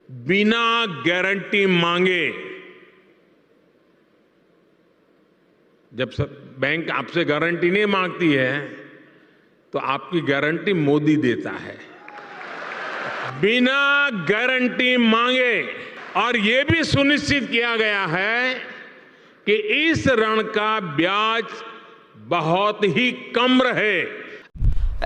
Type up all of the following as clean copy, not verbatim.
बिना गारंटी मांगे, जब बैंक आपसे गारंटी नहीं मांगती है तो आपकी गारंटी मोदी देता है। बिना गारंटी मांगे। और यह भी सुनिश्चित किया गया है कि इस ऋण का ब्याज बहुत ही कम रहे।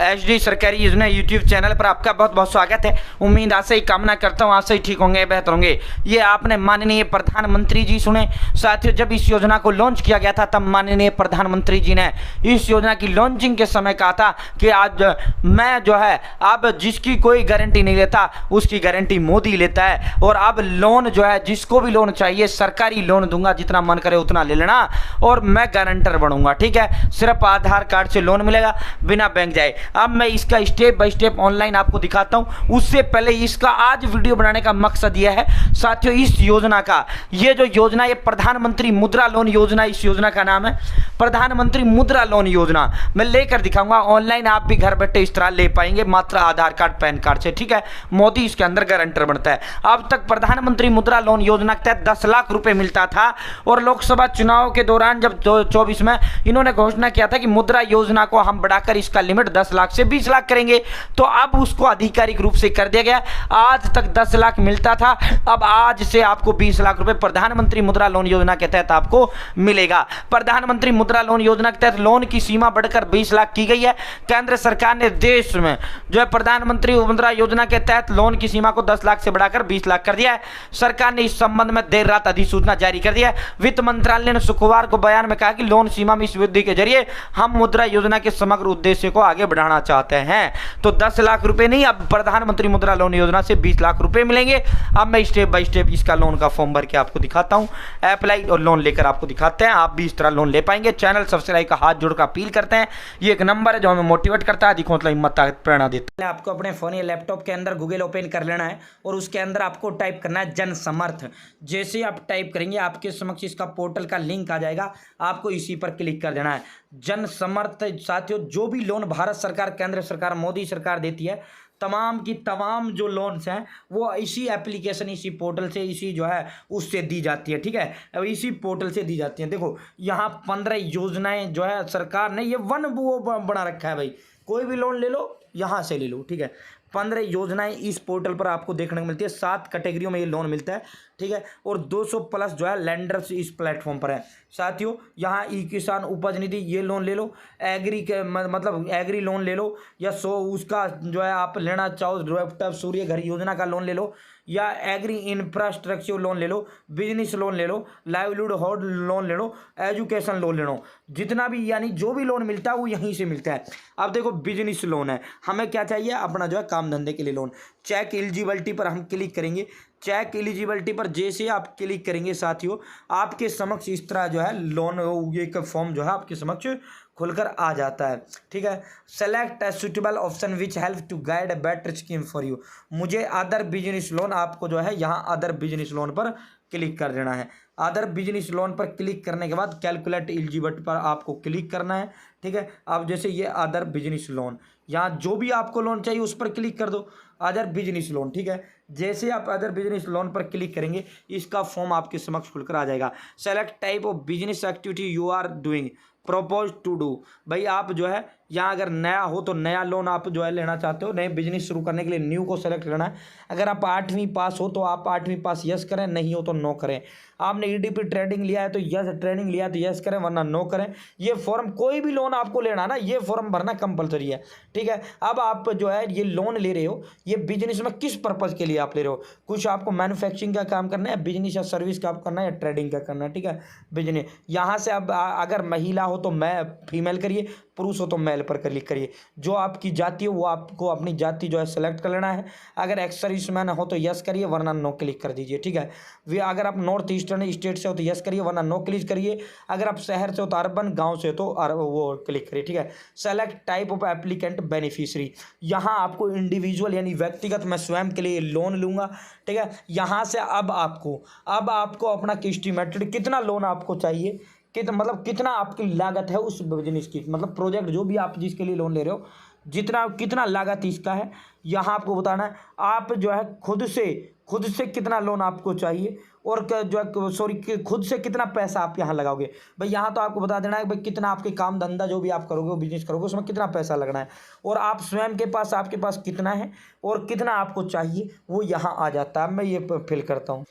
HD सरकारी योजना यूट्यूब चैनल पर आपका बहुत बहुत स्वागत है। उम्मीद आज से ही कामना करता हूँ, आज से ही ठीक होंगे, बेहतर होंगे। ये आपने माननीय प्रधानमंत्री जी सुने साथियों, जब इस योजना को लॉन्च किया गया था तब माननीय प्रधानमंत्री जी ने इस योजना की लॉन्चिंग के समय कहा था कि आज मैं जो है अब जिसकी कोई गारंटी नहीं लेता उसकी गारंटी मोदी लेता है। और अब लोन जो है, जिसको भी लोन चाहिए सरकारी लोन दूंगा, जितना मन करे उतना ले लेना और मैं गारंटर बनूंगा। ठीक है, सिर्फ आधार कार्ड से लोन मिलेगा, बिना बैंक जाए। अब मैं इसका स्टेप बाय स्टेप ऑनलाइन आपको दिखाता हूं। उससे पहले इसका आज वीडियो बनाने का मकसद यह है साथियों, इस योजना का, ये जो योजना, ये प्रधानमंत्री मुद्रा लोन योजना, इस योजना का नाम है प्रधानमंत्री मुद्रा लोन योजना। मैं लेकर दिखाऊंगा ऑनलाइन, आप भी घर बैठे इस तरह ले पाएंगे मात्र आधार कार्ड पैन कार्ड से। ठीक है, मोदी इसके अंदर गारंटर बनता है। अब तक प्रधानमंत्री मुद्रा लोन योजना के तहत 10 लाख रुपए मिलता था और लोकसभा चुनाव के दौरान जब 24 में इन्होंने घोषणा किया था कि मुद्रा योजना को हम बढ़ाकर इसका लिमिट 10 लाख से 20 लाख करेंगे, तो अब उसको आधिकारिक रूप से कर दिया गया। आज तक 10 लाख मिलता था, अब आज से आपको 20 लाख रुपए प्रधानमंत्री मुद्रा लोन योजना के तहत आपको मिलेगा। प्रधानमंत्री मुद्रा लोन योजना के तहत लोन की सीमा बढ़कर 20 लाख की गई है। केंद्र सरकार ने देश में जो है प्रधानमंत्री मुद्रा योजना के तहत लोन की सीमा को 10 लाख से बढ़ाकर 20 लाख कर दिया है। सरकार ने इस संबंध में देर रात अधिसूचना जारी कर दिया है। वित्त मंत्रालय ने शुक्रवार को बयान में कहा कि लोन सीमा में इस वृद्धि के जरिए हम मुद्रा योजना के समग्र उद्देश्य को आगे बढ़ाना चाहते हैं। तो 10 लाख रुपए नहीं, अब प्रधानमंत्री मुद्रा लोन योजना से 20 लाख रुपए मिलेंगे। अब मैं स्टेप बाय स्टेप इसका लोन का फॉर्म भर के आपको दिखाता हूं, अप्लाई और लोन लेकर आपको दिखाते हैं, आप भी इस तरह लोन ले पाएंगे। चैनल सब्सक्राइब का हाथ जोड़कर अपील करते हैं। ये एक नंबर है जो हमें मोटिवेट करता है, दिखो मतलब हिम्मत ताकत प्रेरणा देता है। आपको अपने फोन या लैपटॉप के अंदर गूगल ओपन कर लेना है और उसके अंदर आपको टाइप करना है जन समर्थ। जैसे ही आप टाइप करेंगे आपके समक्ष इसका पोर्टल का लिंक आ जाएगा, आपको इसी पर क्लिक कर देना है। जन समर्थ साथियों, जो भी लोन भारत सरकार, केंद्र सरकार, मोदी सरकार देती है, तमाम की तमाम जो लोन्स हैं वो इसी एप्लीकेशन, इसी पोर्टल से, इसी जो है उससे दी जाती है। ठीक है, अब इसी पोर्टल से दी जाती हैं। देखो यहाँ 15 योजनाएं जो है सरकार ने ये वो बना रखा है भाई, कोई भी लोन ले लो यहाँ से ले लो। ठीक है, 15 योजनाएं इस पोर्टल पर आपको देखने को मिलती है। 7 कैटेगरियों में ये लोन मिलता है। ठीक है, और 200 प्लस जो है लेंडर्स इस प्लेटफॉर्म पर है। साथियों यहाँ ई किसान उपज निधि ये लोन ले लो, एग्री के मतलब एग्री लोन ले लो, या उसका जो है आप लेना चाहो रूफटॉप सूर्य घर योजना का लोन ले लो, या एग्री इंफ्रास्ट्रक्चर लोन ले लो, बिजनेस लोन ले लो, लाइवलीहुड लोन ले लो, एजुकेशन लोन ले लो। जितना भी यानी जो भी लोन मिलता है वो यहीं से मिलता है। अब देखो बिजनेस लोन है, हमें क्या चाहिए, अपना जो है काम धंधे के लिए लोन। चेक एलिजिबिलिटी पर हम क्लिक करेंगे। चेक एलिजिबिलिटी पर जैसे आप क्लिक करेंगे साथियों, आपके समक्ष इस तरह जो है लोन एक फॉर्म जो है आपके समक्ष खुलकर आ जाता है। ठीक है, select a suitable option which help to guide a better scheme for you. मुझे अदर बिजनेस लोन, आपको जो है यहाँ अदर बिजनेस लोन पर क्लिक कर देना है। अदर बिजनेस लोन पर क्लिक करने के बाद कैलकुलेट एलिजिबिलिटी पर आपको क्लिक करना है। ठीक है, अब जैसे ये अदर बिजनेस लोन, यहाँ जो भी आपको लोन चाहिए उस पर क्लिक कर दो, अदर बिजनेस लोन। ठीक है, जैसे आप अदर बिजनेस लोन पर क्लिक करेंगे इसका फॉर्म आपके समक्ष खुलकर आ जाएगा। Select type of business activity you are doing, propose to do. भाई आप जो है यहाँ अगर नया हो तो नया लोन आप जो है लेना चाहते हो, नए बिजनेस शुरू करने के लिए न्यू को सेलेक्ट करना है। अगर आप 8वीं पास हो तो आप 8वीं पास यस करें, नहीं हो तो नो करें। आपने EDP ट्रेडिंग लिया है तो यस, ट्रेनिंग लिया है तो यस करें, वरना नो करें। ये फॉर्म कोई भी लोन आपको लेना ना, ये फॉर्म भरना कंपलसरी है। ठीक है, अब आप जो है ये लोन ले रहे हो, ये बिजनेस में किस पर्पज़ के लिए आप ले रहे हो, कुछ आपको मैन्युफैक्चरिंग का काम करना है, बिजनेस या सर्विस का करना है, या ट्रेडिंग का करना है। ठीक है, बिजनेस यहाँ से अब अगर महिला हो तो मैं फीमेल करिए, पुरुष हो तो मेल पर क्लिक करिए। जो आपकी जाति हो वो आपको अपनी जाति जो है सेलेक्ट कर लेना है। अगर एक्स सर्विसमैन हो तो यस करिए, वरना नो क्लिक कर दीजिए। ठीक है, अगर आप नॉर्थ ईस्टर्न स्टेट से हो तो यस करिए, वरना नो क्लिक करिए। अगर आप शहर से हो तो अर्बन, गांव से हो तो वो क्लिक करिए। ठीक है, select type of applicant beneficiary, यहाँ आपको इंडिविजुअल यानी व्यक्तिगत मैं स्वयं के लिए लोन लूँगा। ठीक है, यहाँ से अब आपको अपना एस्टिमेटेड कितना लोन आपको चाहिए, मतलब कितना आपकी लागत है उस बिजनेस की, मतलब प्रोजेक्ट जो भी आप जिसके लिए लोन ले रहे हो जितना कितना लागत इसका है यहाँ आपको बताना है। आप जो है खुद से कितना लोन आपको चाहिए और जो है सॉरी खुद से कितना पैसा आप यहाँ लगाओगे। भाई यहाँ तो आपको बता देना है भाई कितना आपके काम धंधा जो भी आप करोगे, वो बिजनेस करोगे, उसमें कितना पैसा लगना है और आप स्वयं के पास आपके पास कितना है और कितना आपको चाहिए वो यहाँ आ जाता है। मैं ये फिल करता हूँ।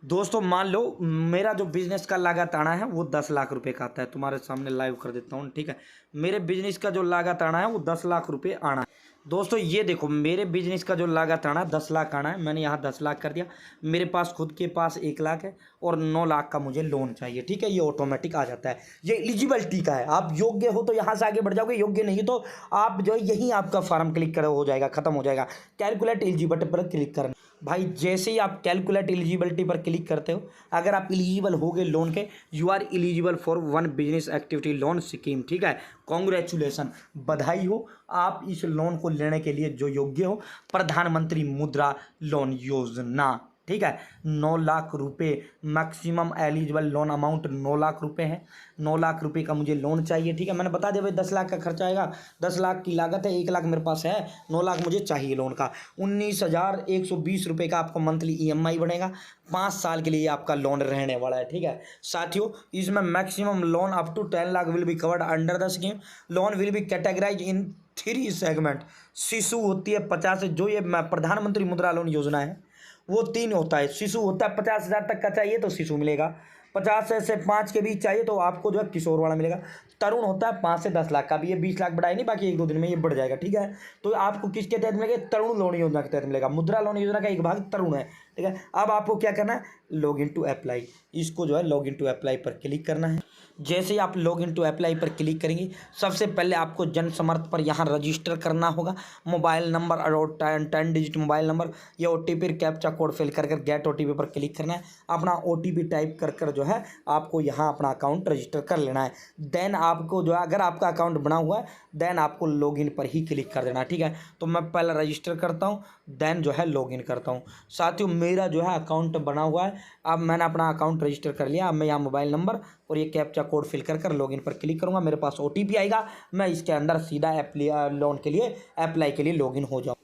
दोस्तों मान लो मेरा जो बिज़नेस का लागत आना है वो 10 लाख रुपए का आता है। तुम्हारे सामने लाइव कर देता हूँ, ठीक है। मेरे बिजनेस का जो लागत आना है वो 10 लाख रुपए आना है। दोस्तों ये देखो मेरे बिजनेस का जो लागत आना है 10 लाख आना है। मैंने यहाँ 10 लाख कर दिया। मेरे पास खुद के पास 1 लाख है और 9 लाख का मुझे लोन चाहिए, ठीक है। ये ऑटोमेटिक आ जाता है, ये एलिजिबिलिटी का है। आप योग्य हो तो यहाँ से आगे बढ़ जाओगे, योग्य नहीं तो आप जो है यहीं आपका फॉर्म क्लिक करो, हो जाएगा, खत्म हो जाएगा। कैलकुलेट एलिजिबिलिटी पर क्लिक करना। भाई जैसे ही आप कैलकुलेट एलिजिबिलिटी पर क्लिक करते हो, अगर आप एलिजिबल हो गए लोन के, you are eligible for one business activity loan scheme, ठीक है। कॉन्ग्रेचुलेसन, बधाई हो, आप इस लोन को लेने के लिए जो योग्य हो। प्रधानमंत्री मुद्रा लोन योजना, ठीक है। 9 लाख रुपए maximum eligible loan amount 9 lakh रुपए है। 9 लाख रुपए का मुझे लोन चाहिए, ठीक है। मैंने बता दिया भाई 10 लाख का खर्चा आएगा, 10 लाख की लागत है, 1 लाख मेरे पास है, 9 लाख मुझे चाहिए लोन का। 19,120 रुपये का आपको मंथली EMI बनेगा। 5 साल के लिए आपका लोन रहने वाला है, ठीक है। साथियों इसमें maximum loan up to 10 lakh will be covered under the scheme. Loan will be categorize in 3 segment. Shishu होती है 50 से, जो ये प्रधानमंत्री मुद्रा लोन योजना है वो 3 होता है। शिशु होता है 50,000 तक का चाहिए तो शिशु मिलेगा, 50 से 5 के बीच चाहिए तो आपको जो है किशोर वाला मिलेगा। तरुण होता है 5 से 10 लाख का, भी ये 20 लाख बढ़ाए नहीं, बाकी 1-2 दिन में ये बढ़ जाएगा, ठीक है। तो आपको किसके तहत मिलेगा? तरुण लोन योजना के तहत मिलेगा। मुद्रा लोन योजना का एक भाग तरुण है, ठीक है। अब आपको क्या करना है? लॉग इन टू अप्लाई, इसको जो है लॉग इन टू अप्लाई पर क्लिक करना है। जैसे ही आप लॉग इन टू अप्लाई पर क्लिक करेंगे, सबसे पहले आपको जन समर्थ पर यहाँ रजिस्टर करना होगा। मोबाइल नंबर और 10 डिजिट मोबाइल नंबर, ये OTP कैप्चा कोड फिल कर गेट OTP पर क्लिक करना है। अपना OTP टाइप कर जो है आपको यहाँ अपना अकाउंट रजिस्टर कर लेना है। देन आपको जो है, अगर आपका अकाउंट बना हुआ है, देन आपको लॉगिन पर ही क्लिक कर देना है, ठीक है। तो मैं पहले रजिस्टर करता हूँ, देन जो है लॉगिन करता हूँ। साथियों मेरा जो है अकाउंट बना हुआ है। अब मैंने अपना अकाउंट रजिस्टर कर लिया। अब मैं यहाँ मोबाइल नंबर और ये कैप्चा कोड फिल कर लॉगिन पर क्लिक करूँगा। मेरे पास OTP आएगा, मैं इसके अंदर सीधा लोन के लिए अप्लाई के लिए लॉगिन हो जाऊँ।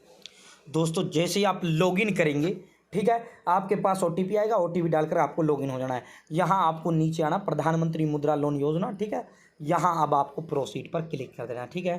दोस्तों जैसे ही आप लॉगिन करेंगे, ठीक है, आपके पास OTP आएगा, OTP डालकर आपको लॉगिन हो जाना है। यहाँ आपको नीचे आना, प्रधानमंत्री मुद्रा लोन योजना, ठीक है। यहाँ अब आपको प्रोसीड पर क्लिक कर देना है, ठीक है।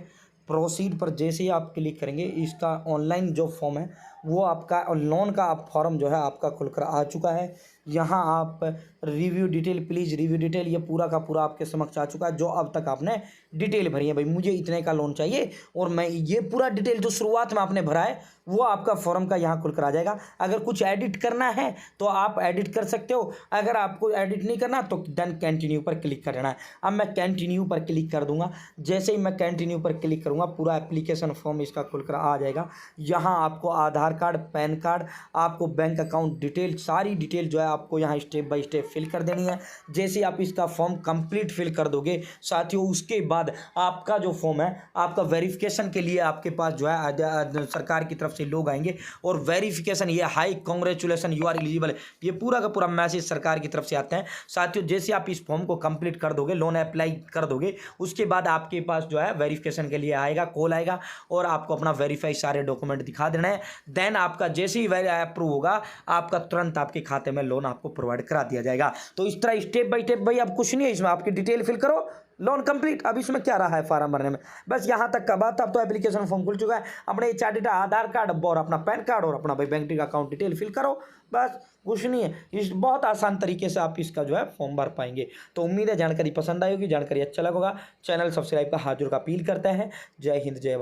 प्रोसीड पर जैसे ही आप क्लिक करेंगे, इसका ऑनलाइन जो फॉर्म है वो आपका लोन का फॉर्म जो है आपका खुलकर आ चुका है। यहाँ आप review detail, please review detail, ये पूरा का पूरा आपके समक्ष आ चुका है। जो अब तक आपने डिटेल भरी है, भाई मुझे इतने का लोन चाहिए और मैं ये पूरा डिटेल जो शुरुआत में आपने भरा है वो आपका फॉर्म का यहाँ खुलकर आ जाएगा। अगर कुछ एडिट करना है तो आप एडिट कर सकते हो, अगर आपको एडिट नहीं करना तो देन कंटिन्यू पर क्लिक कर देना है। अब मैं कंटिन्यू पर क्लिक कर दूंगा। जैसे ही मैं कंटिन्यू पर क्लिक करूँगा, पूरा एप्लीकेशन फॉर्म इसका खुलकर आ जाएगा। यहाँ आपको आधार कार्ड, पैन कार्ड, आपको बैंक अकाउंट डिटेल, सारी डिटेल जो है आपको यहाँ स्टेप बाय स्टेप फिल कर देनी है। जैसे आप इसका फॉर्म कंप्लीट फिल कर दोगे साथियों, उसके बाद आपका जो फॉर्म है आपका वेरिफिकेशन के लिए आपके पास जो है सरकार की तरफ से लोग आएंगे और वेरिफिकेशन, ये hi congratulation you are eligible, ये पूरा का पूरा मैसेज सरकार की तरफ से आते हैं। साथियों जैसे आप इस फॉर्म को कंप्लीट कर दोगे, लोन अप्लाई कर दोगे, उसके बाद आपके पास जो है वेरिफिकेशन के लिए आएगा, कॉल आएगा और आपको अपना वेरीफाई सारे डॉक्यूमेंट दिखा देना है। देन आपका जैसे ही अप्रूव होगा, आपका तुरंत आपके खाते में लोन आपको प्रोवाइड करा दिया जाएगा। तो इस तरह स्टेप बाय स्टेप, भाई अब कुछ नहीं है इसमें, आपकी डिटेल फिल करो, लोन कंप्लीट। अब इसमें क्या रहा है फॉर्म भरने में, बस यहाँ तक का बात। अब तो एप्लीकेशन फॉर्म खुल चुका है। अपने 4 डेटा, आधार कार्ड और अपना पैन कार्ड और अपना भाई बैंक अकाउंट डिटेल फिल करो, बस कुछ नहीं है। इस बहुत आसान तरीके से आप इसका जो है फॉर्म भर पाएंगे। तो उम्मीद है जानकारी पसंद आई होगी, जानकारी अच्छा लगा होगा। चैनल सब्सक्राइब का हाथ जोड़ का अपील करते हैं। जय हिंद, जय